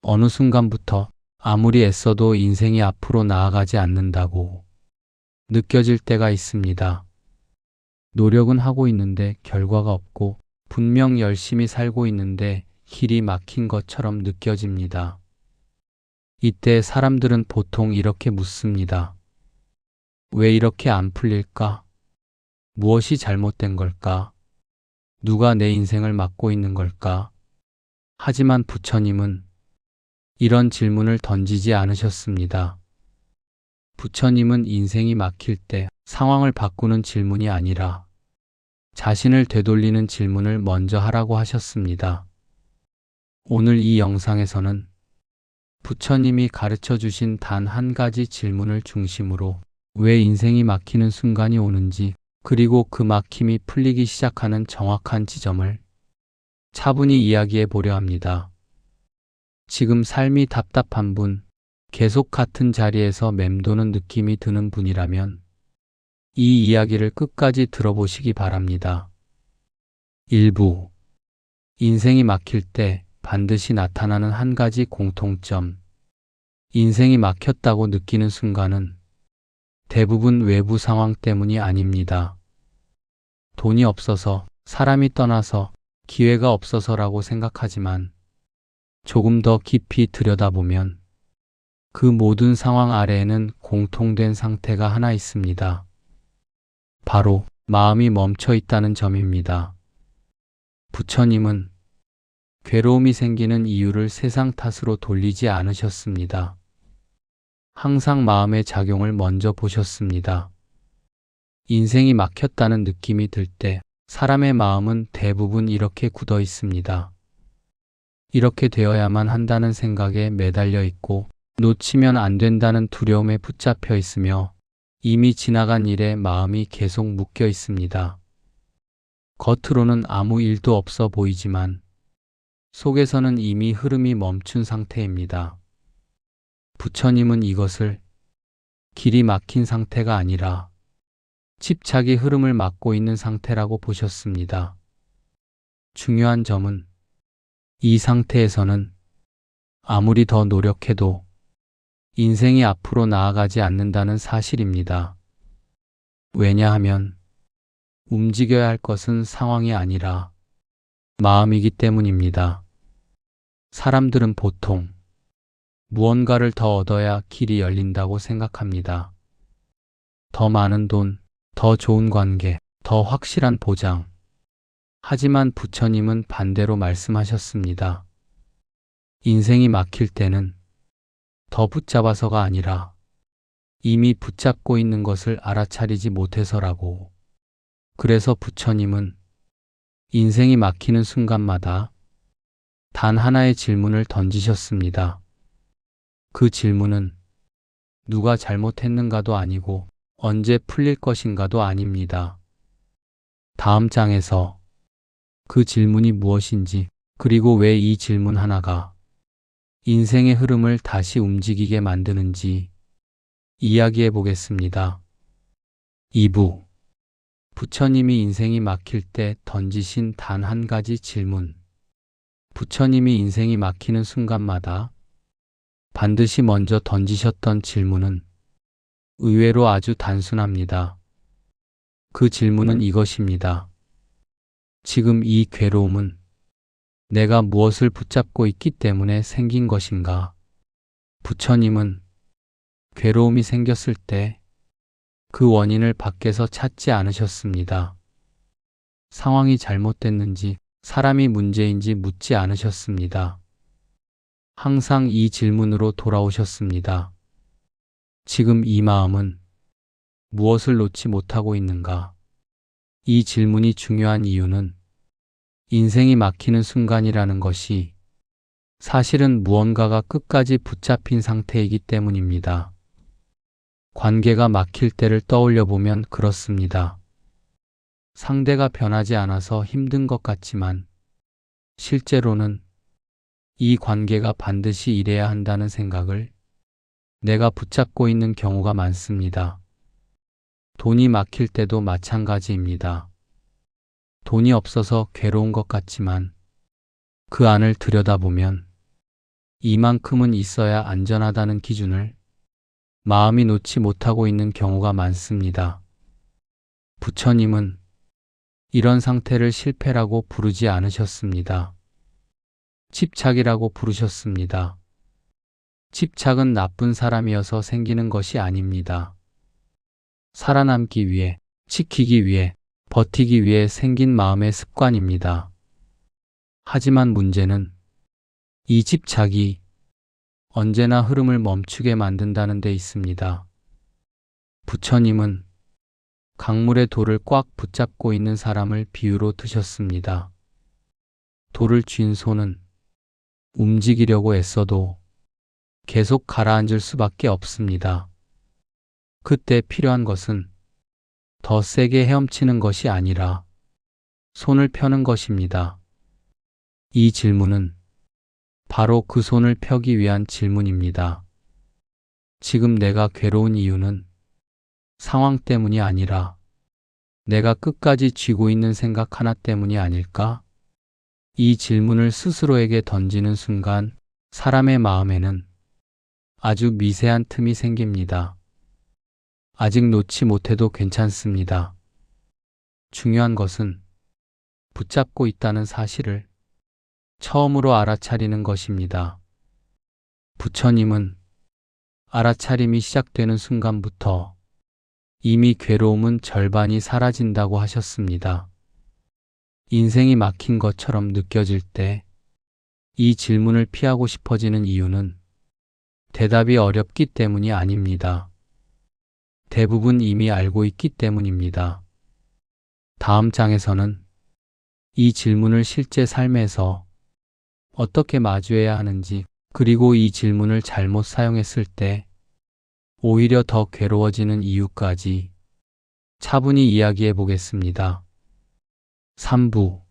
어느 순간부터 아무리 애써도 인생이 앞으로 나아가지 않는다고 느껴질 때가 있습니다. 노력은 하고 있는데 결과가 없고 분명 열심히 살고 있는데 길이 막힌 것처럼 느껴집니다. 이때 사람들은 보통 이렇게 묻습니다. 왜 이렇게 안 풀릴까? 무엇이 잘못된 걸까? 누가 내 인생을 막고 있는 걸까? 하지만 부처님은 이런 질문을 던지지 않으셨습니다. 부처님은 인생이 막힐 때 상황을 바꾸는 질문이 아니라 자신을 되돌리는 질문을 먼저 하라고 하셨습니다. 오늘 이 영상에서는 부처님이 가르쳐 주신 단 한 가지 질문을 중심으로 왜 인생이 막히는 순간이 오는지, 그리고 그 막힘이 풀리기 시작하는 정확한 지점을 차분히 이야기해 보려 합니다. 지금 삶이 답답한 분, 계속 같은 자리에서 맴도는 느낌이 드는 분이라면 이 이야기를 끝까지 들어보시기 바랍니다. 일부 인생이 막힐 때 반드시 나타나는 한 가지 공통점. 인생이 막혔다고 느끼는 순간은 대부분 외부 상황 때문이 아닙니다. 돈이 없어서, 사람이 떠나서, 기회가 없어서라고 생각하지만 조금 더 깊이 들여다보면 그 모든 상황 아래에는 공통된 상태가 하나 있습니다. 바로 마음이 멈춰 있다는 점입니다. 부처님은 괴로움이 생기는 이유를 세상 탓으로 돌리지 않으셨습니다. 항상 마음의 작용을 먼저 보셨습니다. 인생이 막혔다는 느낌이 들 때 사람의 마음은 대부분 이렇게 굳어 있습니다. 이렇게 되어야만 한다는 생각에 매달려 있고, 놓치면 안 된다는 두려움에 붙잡혀 있으며, 이미 지나간 일에 마음이 계속 묶여 있습니다. 겉으로는 아무 일도 없어 보이지만 속에서는 이미 흐름이 멈춘 상태입니다. 부처님은 이것을 길이 막힌 상태가 아니라 집착이 흐름을 막고 있는 상태라고 보셨습니다. 중요한 점은 이 상태에서는 아무리 더 노력해도 인생이 앞으로 나아가지 않는다는 사실입니다. 왜냐하면 움직여야 할 것은 상황이 아니라 마음이기 때문입니다. 사람들은 보통 무언가를 더 얻어야 길이 열린다고 생각합니다. 더 많은 돈, 더 좋은 관계, 더 확실한 보장. 하지만 부처님은 반대로 말씀하셨습니다. 인생이 막힐 때는 더 붙잡아서가 아니라 이미 붙잡고 있는 것을 알아차리지 못해서라고. 그래서 부처님은 인생이 막히는 순간마다 단 하나의 질문을 던지셨습니다. 그 질문은 누가 잘못했는가도 아니고 언제 풀릴 것인가도 아닙니다. 다음 장에서 그 질문이 무엇인지, 그리고 왜 이 질문 하나가 인생의 흐름을 다시 움직이게 만드는지 이야기해 보겠습니다. 2부 부처님이 인생이 막힐 때 던지신 단 한 가지 질문. 부처님이 인생이 막히는 순간마다 반드시 먼저 던지셨던 질문은 의외로 아주 단순합니다. 그 질문은 이것입니다. 지금 이 괴로움은 내가 무엇을 붙잡고 있기 때문에 생긴 것인가? 부처님은 괴로움이 생겼을 때 그 원인을 밖에서 찾지 않으셨습니다. 상황이 잘못됐는지, 사람이 문제인지 묻지 않으셨습니다. 항상 이 질문으로 돌아오셨습니다. 지금 이 마음은 무엇을 놓지 못하고 있는가? 이 질문이 중요한 이유는 인생이 막히는 순간이라는 것이 사실은 무언가가 끝까지 붙잡힌 상태이기 때문입니다. 관계가 막힐 때를 떠올려 보면 그렇습니다. 상대가 변하지 않아서 힘든 것 같지만 실제로는 이 관계가 반드시 이래야 한다는 생각을 내가 붙잡고 있는 경우가 많습니다. 돈이 막힐 때도 마찬가지입니다. 돈이 없어서 괴로운 것 같지만 그 안을 들여다보면 이만큼은 있어야 안전하다는 기준을 마음이 놓지 못하고 있는 경우가 많습니다. 부처님은 이런 상태를 실패라고 부르지 않으셨습니다. 집착이라고 부르셨습니다. 집착은 나쁜 사람이어서 생기는 것이 아닙니다. 살아남기 위해, 지키기 위해, 버티기 위해 생긴 마음의 습관입니다. 하지만 문제는 이 집착이 언제나 흐름을 멈추게 만든다는 데 있습니다. 부처님은 강물의 돌을 꽉 붙잡고 있는 사람을 비유로 드셨습니다. 돌을 쥔 손은 움직이려고 애써도 계속 가라앉을 수밖에 없습니다. 그때 필요한 것은 더 세게 헤엄치는 것이 아니라 손을 펴는 것입니다. 이 질문은 바로 그 손을 펴기 위한 질문입니다. 지금 내가 괴로운 이유는 상황 때문이 아니라 내가 끝까지 쥐고 있는 생각 하나 때문이 아닐까? 이 질문을 스스로에게 던지는 순간 사람의 마음에는 아주 미세한 틈이 생깁니다. 아직 놓지 못해도 괜찮습니다. 중요한 것은 붙잡고 있다는 사실을 처음으로 알아차리는 것입니다. 부처님은 알아차림이 시작되는 순간부터 이미 괴로움은 절반이 사라진다고 하셨습니다. 인생이 막힌 것처럼 느껴질 때 이 질문을 피하고 싶어지는 이유는 대답이 어렵기 때문이 아닙니다. 대부분 이미 알고 있기 때문입니다. 다음 장에서는 이 질문을 실제 삶에서 어떻게 마주해야 하는지, 그리고 이 질문을 잘못 사용했을 때 오히려 더 괴로워지는 이유까지 차분히 이야기해 보겠습니다. 3부.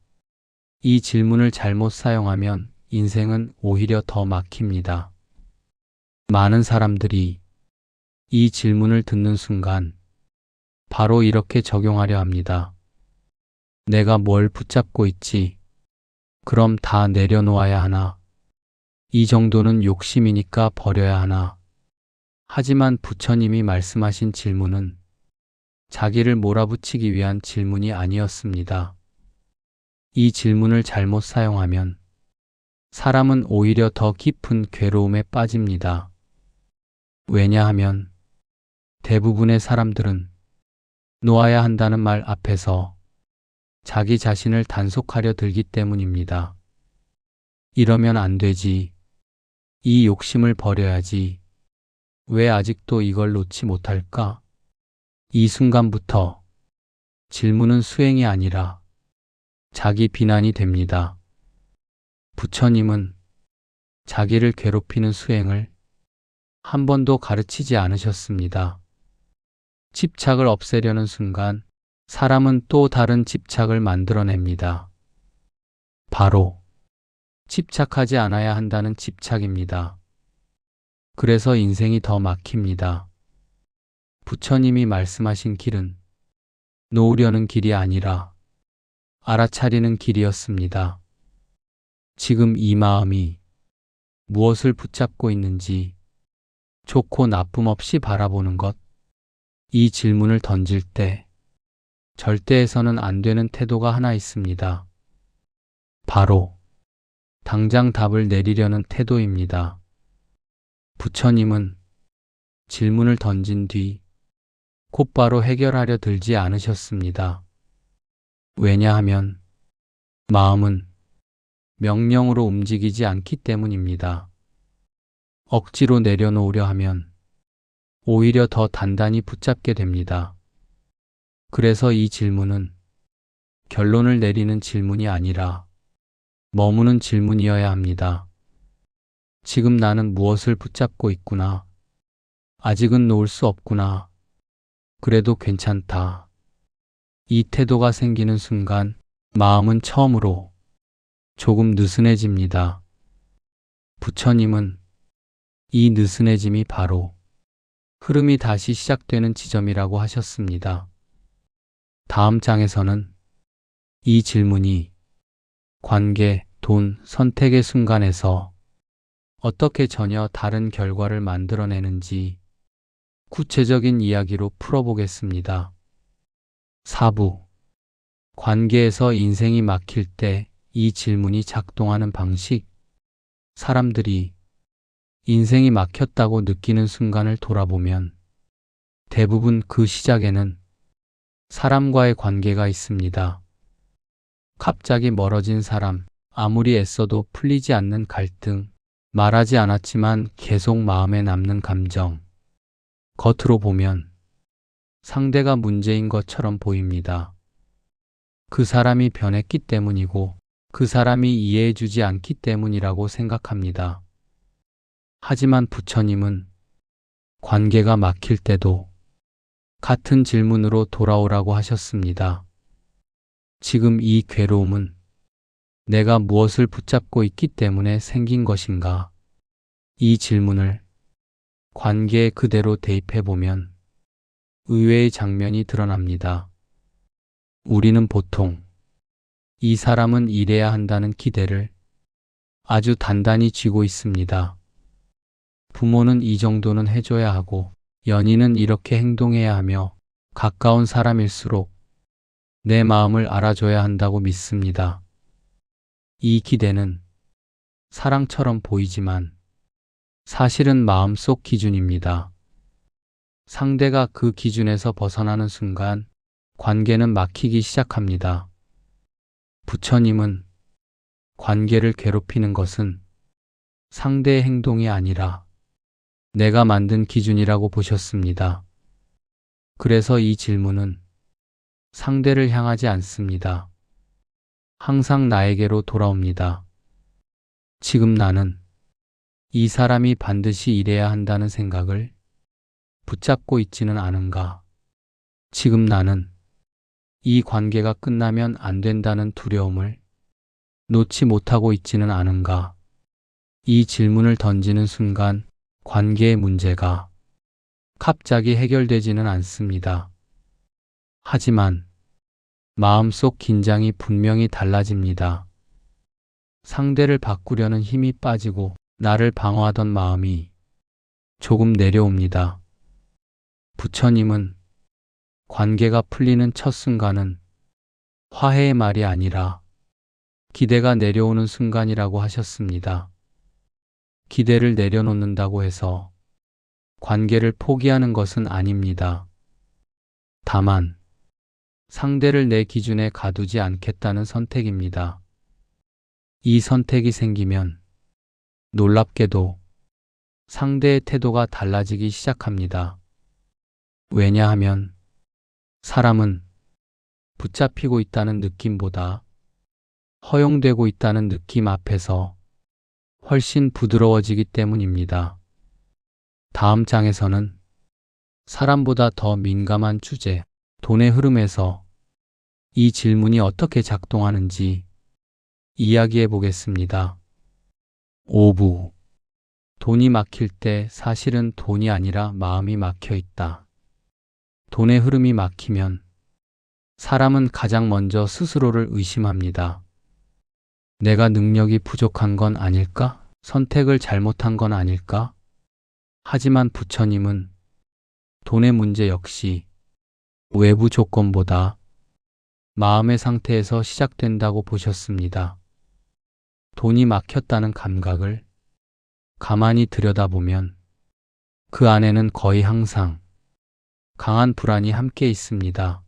이 질문을 잘못 사용하면 인생은 오히려 더 막힙니다. 많은 사람들이 이 질문을 듣는 순간 바로 이렇게 적용하려 합니다. 내가 뭘 붙잡고 있지? 그럼 다 내려놓아야 하나? 이 정도는 욕심이니까 버려야 하나? 하지만 부처님이 말씀하신 질문은 자기를 몰아붙이기 위한 질문이 아니었습니다. 이 질문을 잘못 사용하면 사람은 오히려 더 깊은 괴로움에 빠집니다. 왜냐하면 대부분의 사람들은 놓아야 한다는 말 앞에서 자기 자신을 단속하려 들기 때문입니다. 이러면 안 되지. 이 욕심을 버려야지. 왜 아직도 이걸 놓지 못할까? 이 순간부터 질문은 수행이 아니라 자기 비난이 됩니다. 부처님은 자기를 괴롭히는 수행을 한 번도 가르치지 않으셨습니다. 집착을 없애려는 순간 사람은 또 다른 집착을 만들어냅니다. 바로 집착하지 않아야 한다는 집착입니다. 그래서 인생이 더 막힙니다. 부처님이 말씀하신 길은 놓으려는 길이 아니라 알아차리는 길이었습니다. 지금 이 마음이 무엇을 붙잡고 있는지 좋고 나쁨 없이 바라보는 것, 이 질문을 던질 때 절대 해서는 안 되는 태도가 하나 있습니다. 바로 당장 답을 내리려는 태도입니다. 부처님은 질문을 던진 뒤 곧바로 해결하려 들지 않으셨습니다. 왜냐하면 마음은 명령으로 움직이지 않기 때문입니다. 억지로 내려놓으려 하면 오히려 더 단단히 붙잡게 됩니다. 그래서 이 질문은 결론을 내리는 질문이 아니라 머무는 질문이어야 합니다. 지금 나는 무엇을 붙잡고 있구나. 아직은 놓을 수 없구나. 그래도 괜찮다. 이 태도가 생기는 순간 마음은 처음으로 조금 느슨해집니다. 부처님은 이 느슨해짐이 바로 흐름이 다시 시작되는 지점이라고 하셨습니다. 다음 장에서는 이 질문이 관계, 돈, 선택의 순간에서 어떻게 전혀 다른 결과를 만들어내는지 구체적인 이야기로 풀어보겠습니다. 4부. 관계에서 인생이 막힐 때 이 질문이 작동하는 방식. 사람들이 인생이 막혔다고 느끼는 순간을 돌아보면 대부분 그 시작에는 사람과의 관계가 있습니다. 갑자기 멀어진 사람, 아무리 애써도 풀리지 않는 갈등, 말하지 않았지만 계속 마음에 남는 감정. 겉으로 보면 상대가 문제인 것처럼 보입니다. 그 사람이 변했기 때문이고 그 사람이 이해해주지 않기 때문이라고 생각합니다. 하지만 부처님은 관계가 막힐 때도 같은 질문으로 돌아오라고 하셨습니다. 지금 이 괴로움은 내가 무엇을 붙잡고 있기 때문에 생긴 것인가? 이 질문을 관계에 그대로 대입해보면 의외의 장면이 드러납니다. 우리는 보통 이 사람은 이래야 한다는 기대를 아주 단단히 쥐고 있습니다. 부모는 이 정도는 해줘야 하고 연인은 이렇게 행동해야 하며 가까운 사람일수록 내 마음을 알아줘야 한다고 믿습니다. 이 기대는 사랑처럼 보이지만 사실은 마음속 기준입니다. 상대가 그 기준에서 벗어나는 순간 관계는 막히기 시작합니다. 부처님은 관계를 괴롭히는 것은 상대의 행동이 아니라 내가 만든 기준이라고 보셨습니다. 그래서 이 질문은 상대를 향하지 않습니다. 항상 나에게로 돌아옵니다. 지금 나는 이 사람이 반드시 이래야 한다는 생각을 붙잡고 있지는 않은가? 지금 나는 이 관계가 끝나면 안 된다는 두려움을 놓지 못하고 있지는 않은가? 이 질문을 던지는 순간 관계의 문제가 갑자기 해결되지는 않습니다. 하지만 마음속 긴장이 분명히 달라집니다. 상대를 바꾸려는 힘이 빠지고 나를 방어하던 마음이 조금 내려옵니다. 부처님은 관계가 풀리는 첫 순간은 화해의 말이 아니라 기대가 내려오는 순간이라고 하셨습니다. 기대를 내려놓는다고 해서 관계를 포기하는 것은 아닙니다. 다만 상대를 내 기준에 가두지 않겠다는 선택입니다. 이 선택이 생기면 놀랍게도 상대의 태도가 달라지기 시작합니다. 왜냐하면 사람은 붙잡히고 있다는 느낌보다 허용되고 있다는 느낌 앞에서 훨씬 부드러워지기 때문입니다. 다음 장에서는 사람보다 더 민감한 주제, 돈의 흐름에서 이 질문이 어떻게 작동하는지 이야기해 보겠습니다. 5부. 돈이 막힐 때 사실은 돈이 아니라 마음이 막혀 있다. 돈의 흐름이 막히면 사람은 가장 먼저 스스로를 의심합니다. 내가 능력이 부족한 건 아닐까? 선택을 잘못한 건 아닐까? 하지만 부처님은 돈의 문제 역시 외부 조건보다 마음의 상태에서 시작된다고 보셨습니다. 돈이 막혔다는 감각을 가만히 들여다보면 그 안에는 거의 항상 강한 불안이 함께 있습니다.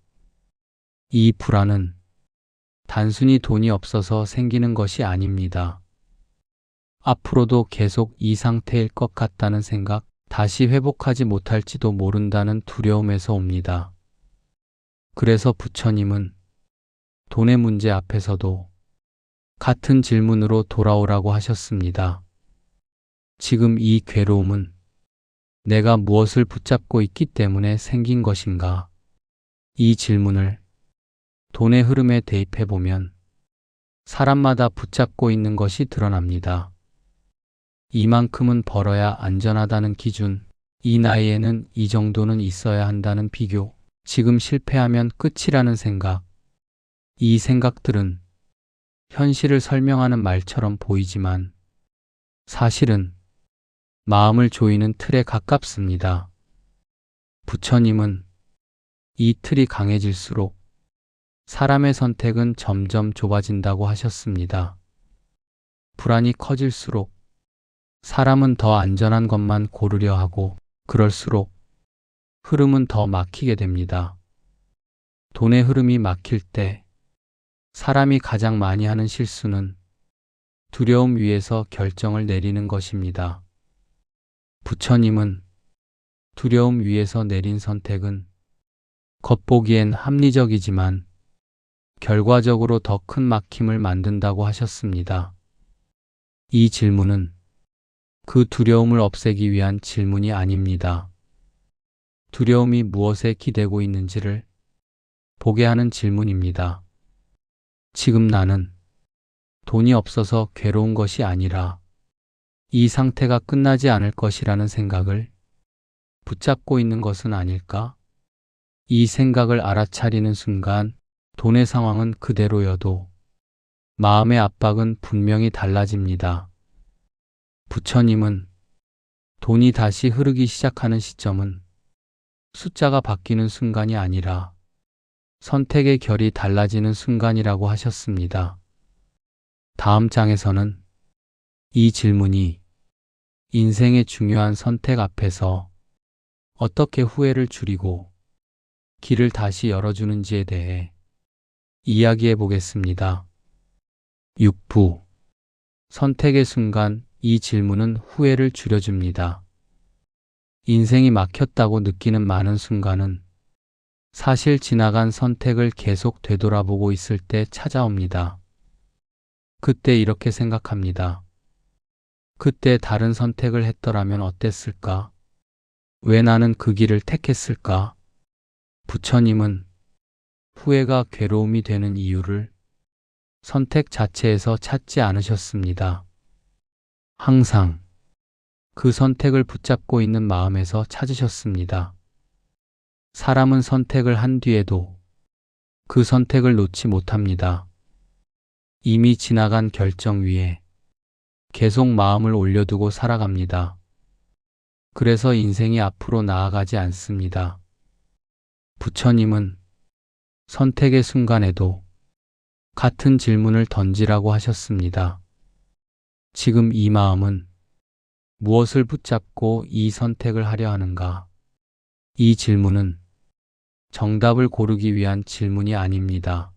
이 불안은 단순히 돈이 없어서 생기는 것이 아닙니다. 앞으로도 계속 이 상태일 것 같다는 생각, 다시 회복하지 못할지도 모른다는 두려움에서 옵니다. 그래서 부처님은 돈의 문제 앞에서도 같은 질문으로 돌아오라고 하셨습니다. 지금 이 괴로움은 내가 무엇을 붙잡고 있기 때문에 생긴 것인가? 이 질문을 돈의 흐름에 대입해보면 사람마다 붙잡고 있는 것이 드러납니다. 이만큼은 벌어야 안전하다는 기준, 이 나이에는 이 정도는 있어야 한다는 비교, 지금 실패하면 끝이라는 생각. 이 생각들은 현실을 설명하는 말처럼 보이지만 사실은 마음을 조이는 틀에 가깝습니다. 부처님은 이 틀이 강해질수록 사람의 선택은 점점 좁아진다고 하셨습니다. 불안이 커질수록 사람은 더 안전한 것만 고르려 하고 그럴수록 흐름은 더 막히게 됩니다. 돈의 흐름이 막힐 때 사람이 가장 많이 하는 실수는 두려움 위에서 결정을 내리는 것입니다. 부처님은 두려움 위에서 내린 선택은 겉보기엔 합리적이지만 결과적으로 더 큰 막힘을 만든다고 하셨습니다. 이 질문은 그 두려움을 없애기 위한 질문이 아닙니다. 두려움이 무엇에 기대고 있는지를 보게 하는 질문입니다. 지금 나는 돈이 없어서 괴로운 것이 아니라 이 상태가 끝나지 않을 것이라는 생각을 붙잡고 있는 것은 아닐까? 이 생각을 알아차리는 순간 돈의 상황은 그대로여도 마음의 압박은 분명히 달라집니다. 부처님은 돈이 다시 흐르기 시작하는 시점은 숫자가 바뀌는 순간이 아니라 선택의 결이 달라지는 순간이라고 하셨습니다. 다음 장에서는 이 질문이 인생의 중요한 선택 앞에서 어떻게 후회를 줄이고 길을 다시 열어주는지에 대해 이야기해 보겠습니다. 6부 선택의 순간 이 질문은 후회를 줄여줍니다. 인생이 막혔다고 느끼는 많은 순간은 사실 지나간 선택을 계속 되돌아보고 있을 때 찾아옵니다. 그때 이렇게 생각합니다. 그때 다른 선택을 했더라면 어땠을까? 왜 나는 그 길을 택했을까? 부처님은 후회가 괴로움이 되는 이유를 선택 자체에서 찾지 않으셨습니다. 항상 그 선택을 붙잡고 있는 마음에서 찾으셨습니다. 사람은 선택을 한 뒤에도 그 선택을 놓지 못합니다. 이미 지나간 결정 위에 계속 마음을 올려두고 살아갑니다. 그래서 인생이 앞으로 나아가지 않습니다. 부처님은 선택의 순간에도 같은 질문을 던지라고 하셨습니다. 지금 이 마음은 무엇을 붙잡고 이 선택을 하려 하는가? 이 질문은 정답을 고르기 위한 질문이 아닙니다.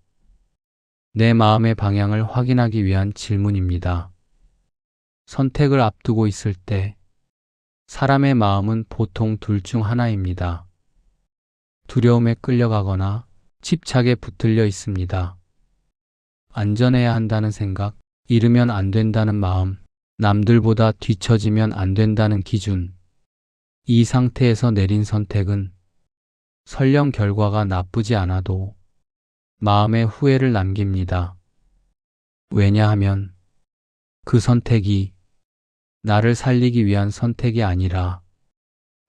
내 마음의 방향을 확인하기 위한 질문입니다. 선택을 앞두고 있을 때 사람의 마음은 보통 둘 중 하나입니다. 두려움에 끌려가거나 집착에 붙들려 있습니다. 안전해야 한다는 생각, 잃으면 안 된다는 마음, 남들보다 뒤처지면 안 된다는 기준. 이 상태에서 내린 선택은 설령 결과가 나쁘지 않아도 마음에 후회를 남깁니다. 왜냐하면 그 선택이 나를 살리기 위한 선택이 아니라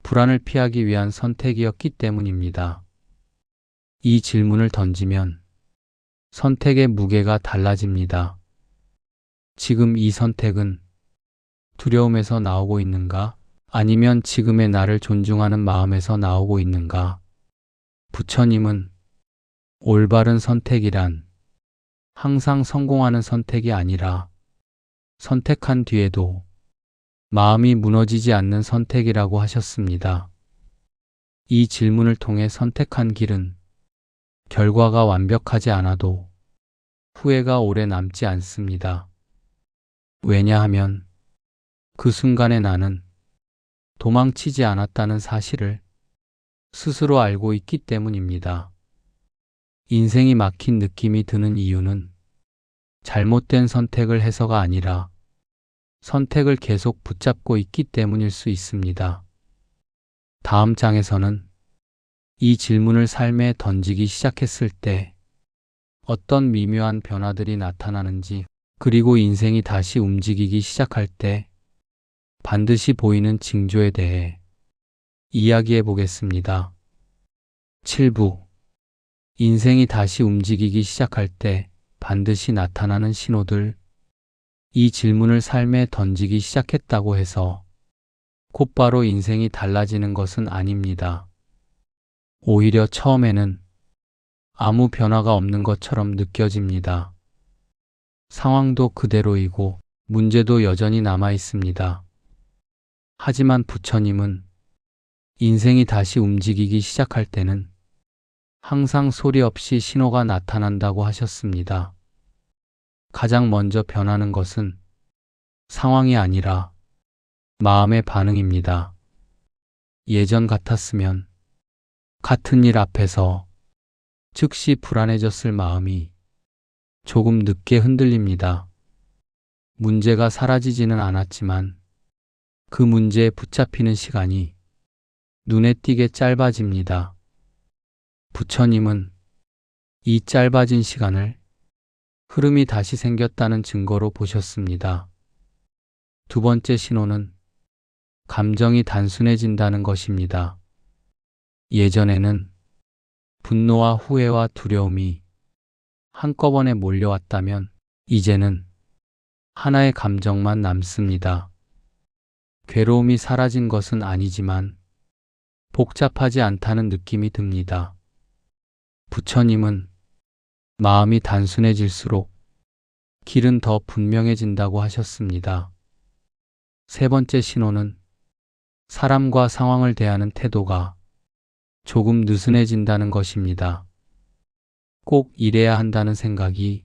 불안을 피하기 위한 선택이었기 때문입니다. 이 질문을 던지면 선택의 무게가 달라집니다. 지금 이 선택은 두려움에서 나오고 있는가? 아니면 지금의 나를 존중하는 마음에서 나오고 있는가? 부처님은 올바른 선택이란 항상 성공하는 선택이 아니라 선택한 뒤에도 마음이 무너지지 않는 선택이라고 하셨습니다. 이 질문을 통해 선택한 길은 결과가 완벽하지 않아도 후회가 오래 남지 않습니다. 왜냐하면 그 순간에 나는 도망치지 않았다는 사실을 스스로 알고 있기 때문입니다. 인생이 막힌 느낌이 드는 이유는 잘못된 선택을 해서가 아니라 선택을 계속 붙잡고 있기 때문일 수 있습니다. 다음 장에서는 이 질문을 삶에 던지기 시작했을 때 어떤 미묘한 변화들이 나타나는지, 그리고 인생이 다시 움직이기 시작할 때 반드시 보이는 징조에 대해 이야기해 보겠습니다. 7부 인생이 다시 움직이기 시작할 때 반드시 나타나는 신호들. 이 질문을 삶에 던지기 시작했다고 해서 곧바로 인생이 달라지는 것은 아닙니다. 오히려 처음에는 아무 변화가 없는 것처럼 느껴집니다. 상황도 그대로이고 문제도 여전히 남아 있습니다. 하지만 부처님은 인생이 다시 움직이기 시작할 때는 항상 소리 없이 신호가 나타난다고 하셨습니다. 가장 먼저 변하는 것은 상황이 아니라 마음의 반응입니다. 예전 같았으면 같은 일 앞에서 즉시 불안해졌을 마음이 조금 늦게 흔들립니다. 문제가 사라지지는 않았지만 그 문제에 붙잡히는 시간이 눈에 띄게 짧아집니다. 부처님은 이 짧아진 시간을 흐름이 다시 생겼다는 증거로 보셨습니다. 두 번째 신호는 감정이 단순해진다는 것입니다. 예전에는 분노와 후회와 두려움이 한꺼번에 몰려왔다면 이제는 하나의 감정만 남습니다. 괴로움이 사라진 것은 아니지만 복잡하지 않다는 느낌이 듭니다. 부처님은 마음이 단순해질수록 길은 더 분명해진다고 하셨습니다. 세 번째 신호는 사람과 상황을 대하는 태도가 조금 느슨해진다는 것입니다. 꼭 이래야 한다는 생각이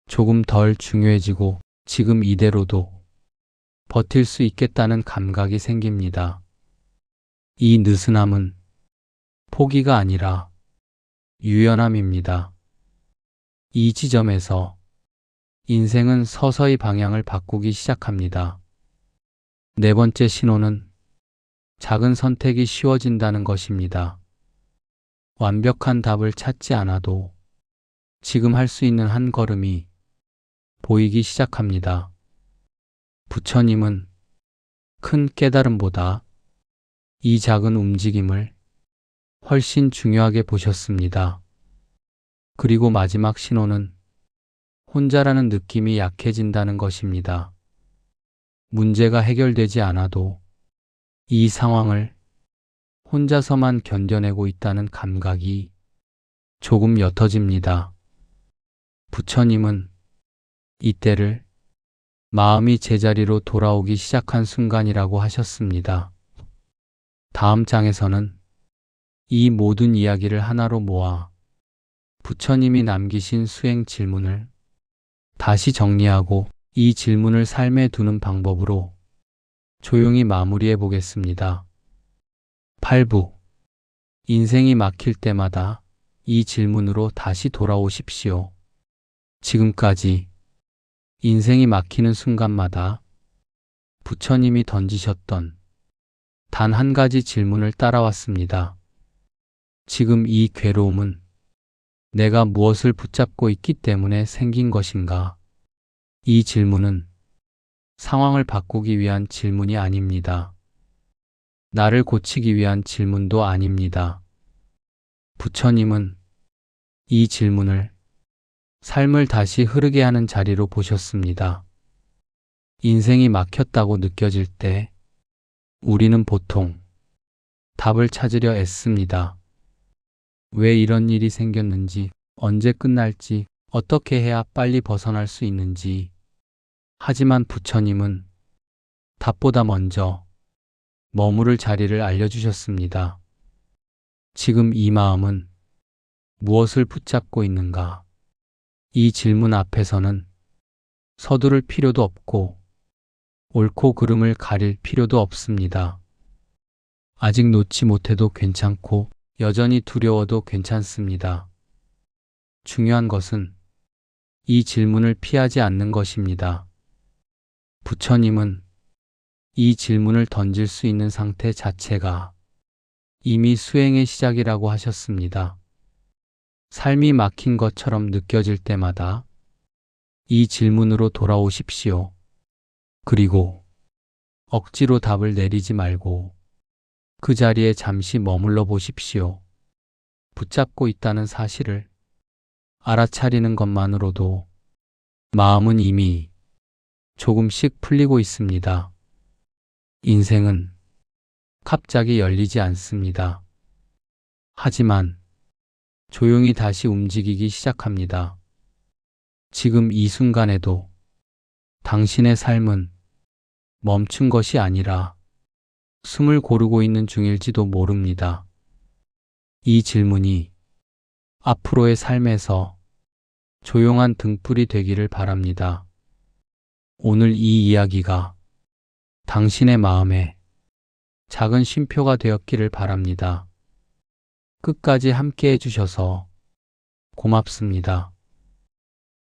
조금 덜 중요해지고 지금 이대로도 버틸 수 있겠다는 감각이 생깁니다. 이 느슨함은 포기가 아니라 유연함입니다. 이 지점에서 인생은 서서히 방향을 바꾸기 시작합니다. 네 번째 신호는 작은 선택이 쉬워진다는 것입니다. 완벽한 답을 찾지 않아도 지금 할 수 있는 한 걸음이 보이기 시작합니다. 부처님은 큰 깨달음보다 이 작은 움직임을 훨씬 중요하게 보셨습니다. 그리고 마지막 신호는 혼자라는 느낌이 약해진다는 것입니다. 문제가 해결되지 않아도 이 상황을 혼자서만 견뎌내고 있다는 감각이 조금 옅어집니다. 부처님은 이때를 마음이 제자리로 돌아오기 시작한 순간이라고 하셨습니다. 다음 장에서는 이 모든 이야기를 하나로 모아 부처님이 남기신 수행 질문을 다시 정리하고 이 질문을 삶에 두는 방법으로 조용히 마무리해 보겠습니다. 8부. 인생이 막힐 때마다 이 질문으로 다시 돌아오십시오. 지금까지 인생이 막히는 순간마다 부처님이 던지셨던 단 한 가지 질문을 따라왔습니다. 지금 이 괴로움은 내가 무엇을 붙잡고 있기 때문에 생긴 것인가? 이 질문은 상황을 바꾸기 위한 질문이 아닙니다. 나를 고치기 위한 질문도 아닙니다. 부처님은 이 질문을 삶을 다시 흐르게 하는 자리로 보셨습니다. 인생이 막혔다고 느껴질 때 우리는 보통 답을 찾으려 애씁니다. 왜 이런 일이 생겼는지, 언제 끝날지, 어떻게 해야 빨리 벗어날 수 있는지. 하지만 부처님은 답보다 먼저 머무를 자리를 알려주셨습니다. 지금 이 마음은 무엇을 붙잡고 있는가? 이 질문 앞에서는 서두를 필요도 없고 옳고 그름을 가릴 필요도 없습니다. 아직 놓지 못해도 괜찮고 여전히 두려워도 괜찮습니다. 중요한 것은 이 질문을 피하지 않는 것입니다. 부처님은 이 질문을 던질 수 있는 상태 자체가 이미 수행의 시작이라고 하셨습니다. 삶이 막힌 것처럼 느껴질 때마다 이 질문으로 돌아오십시오. 그리고 억지로 답을 내리지 말고 그 자리에 잠시 머물러 보십시오. 붙잡고 있다는 사실을 알아차리는 것만으로도 마음은 이미 조금씩 풀리고 있습니다. 인생은 갑자기 열리지 않습니다. 하지만 조용히 다시 움직이기 시작합니다. 지금 이 순간에도 당신의 삶은 멈춘 것이 아니라 숨을 고르고 있는 중일지도 모릅니다. 이 질문이 앞으로의 삶에서 조용한 등불이 되기를 바랍니다. 오늘 이 이야기가 당신의 마음에 작은 쉼표가 되었기를 바랍니다. 끝까지 함께 해주셔서 고맙습니다.